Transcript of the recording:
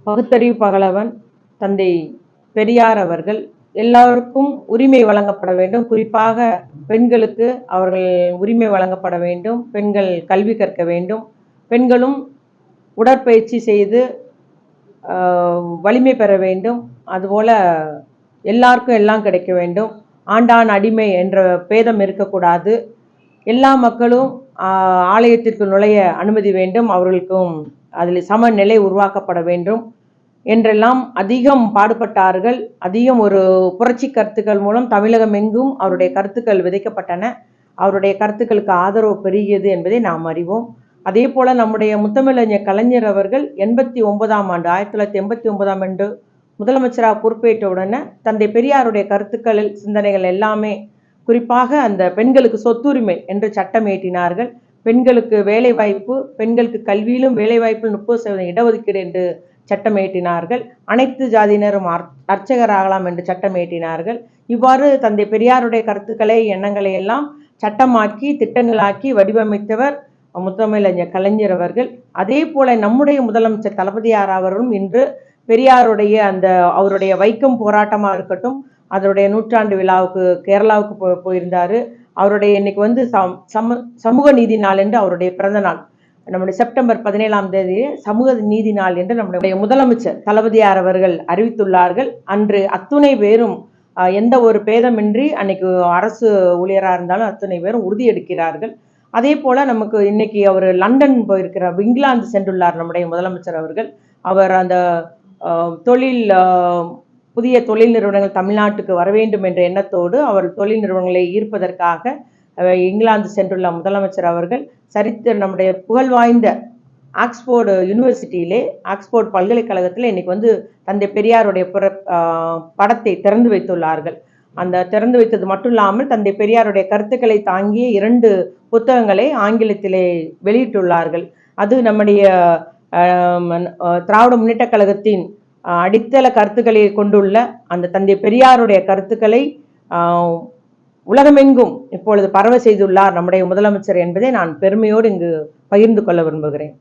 பகுத்தறிவு பகலவன் தந்தை பெரியார் அவர்கள் எல்லாருக்கும் உரிமை வழங்கப்பட வேண்டும். குறிப்பாக பெண்களுக்கு அவர்கள் உரிமை வழங்கப்பட வேண்டும். பெண்கள் கல்வி கற்க வேண்டும். பெண்களும் உடற்பயிற்சி செய்து வலிமை பெற வேண்டும். அதுபோல எல்லாருக்கும் எல்லாம் கிடைக்க வேண்டும். ஆண்டான் அடிமை என்ற பேதம் இருக்கக்கூடாது. எல்லா மக்களும் ஆலயத்திற்கு நுழைய அனுமதி வேண்டும். அவர்களுக்கும் அதில் சமநிலை உருவாக்கப்பட வேண்டும் என்றெல்லாம் அதிகம் பாடுபட்டார்கள். அதிகம் ஒரு புரட்சி கருத்துக்கள் மூலம் தமிழகம் எங்கும் அவருடைய கருத்துக்கள் விதைக்கப்பட்டன. அவருடைய கருத்துக்களுக்கு ஆதரவு பெருகியது என்பதை நாம் அறிவோம். அதே போல நம்முடைய முத்தமிழறிஞர் கலைஞர் அவர்கள் 89ஆம் ஆண்டு 1989ஆம் ஆண்டு முதலமைச்சராக பொறுப்பேற்ற உடனே தந்தை பெரியாருடைய கருத்துக்கள் சிந்தனைகள் எல்லாமே குறிப்பாக அந்த பெண்களுக்கு சொத்துரிமை என்று சட்டம் இயற்றினார்கள். பெண்களுக்கு வேலை வாய்ப்பு, பெண்களுக்கு கல்வியிலும் வேலை வாய்ப்பில் 30% இடஒதுக்கீடு என்று சட்டம் இயற்றினார்கள். அனைத்து ஜாதியினரும் அர்ச்சகராகலாம் என்று சட்டம் இயற்றினார்கள். இவ்வாறு தந்தை பெரியாருடைய கருத்துக்களை எண்ணங்களை எல்லாம் சட்டமாக்கி திட்டங்களாக்கி வடிவமைத்தவர் முத்தமிழறிஞர் கலைஞர் அவர்கள். அதே போல நம்முடைய முதலமைச்சர் தளபதியார் அவர்களும் இன்று பெரியாருடைய அந்த அவருடைய வைக்கம் போராட்டமாக இருக்கட்டும், அதனுடைய நூற்றாண்டு விழாவுக்கு கேரளாவுக்கு போயிருந்தாரு. அவருடைய இன்னைக்கு சமூக நீதி நாள் என்று அவருடைய பிறந்த நாள், நம்முடைய செப்டம்பர் 17ஆம் தேதி சமூக நீதி நாள் என்று நம்முடைய முதலமைச்சர் தளபதியார் அவர்கள் அறிவித்துள்ளார்கள். அன்று அத்துணை பேரும் எந்த ஒரு பேதமின்றி அன்னைக்கு அரசு ஊழியராக இருந்தாலும் அத்துணை பேரும் உறுதி எடுக்கிறார்கள். அதே போல நமக்கு இன்னைக்கு அவர் லண்டன் போயிருக்கிறார், இங்கிலாந்து சென்றுள்ளார் நம்முடைய முதலமைச்சர் அவர்கள். அவர் அந்த புதிய தொழில் நிறுவனங்கள் தமிழ்நாட்டுக்கு வர வேண்டும் என்ற எண்ணத்தோடு அவர் தொழில் நிறுவனங்களை ஈர்ப்பதற்காக இங்கிலாந்து சென்றுள்ள முதலமைச்சர் அவர்கள் நம்முடைய புகழ்வாய்ந்த ஆக்ஸ்போர்டு யூனிவர்சிட்டியிலே, ஆக்ஸ்போர்ட் பல்கலைக்கழகத்தில் இன்னைக்கு தந்தை பெரியாருடைய படத்தை திறந்து வைத்துள்ளார்கள். அந்த திறந்து வைத்தது மட்டும் இல்லாமல் தந்தை பெரியாருடைய கருத்துக்களை தாங்கிய 2 புத்தகங்களை ஆங்கிலத்திலே வெளியிட்டுள்ளார்கள். அது நம்முடைய திராவிட முன்னேற்ற கழகத்தின் அடித்தள கருத்துக்களை கொண்டுள்ள அந்த தந்தை பெரியாருடைய கருத்துக்களை உலகமெங்கும் இப்பொழுது பரவ செய்துள்ளார் நம்முடைய முதலமைச்சர் என்பதை நான் பெருமையோடு இங்கு பகிர்ந்து கொள்ள விரும்புகிறேன்.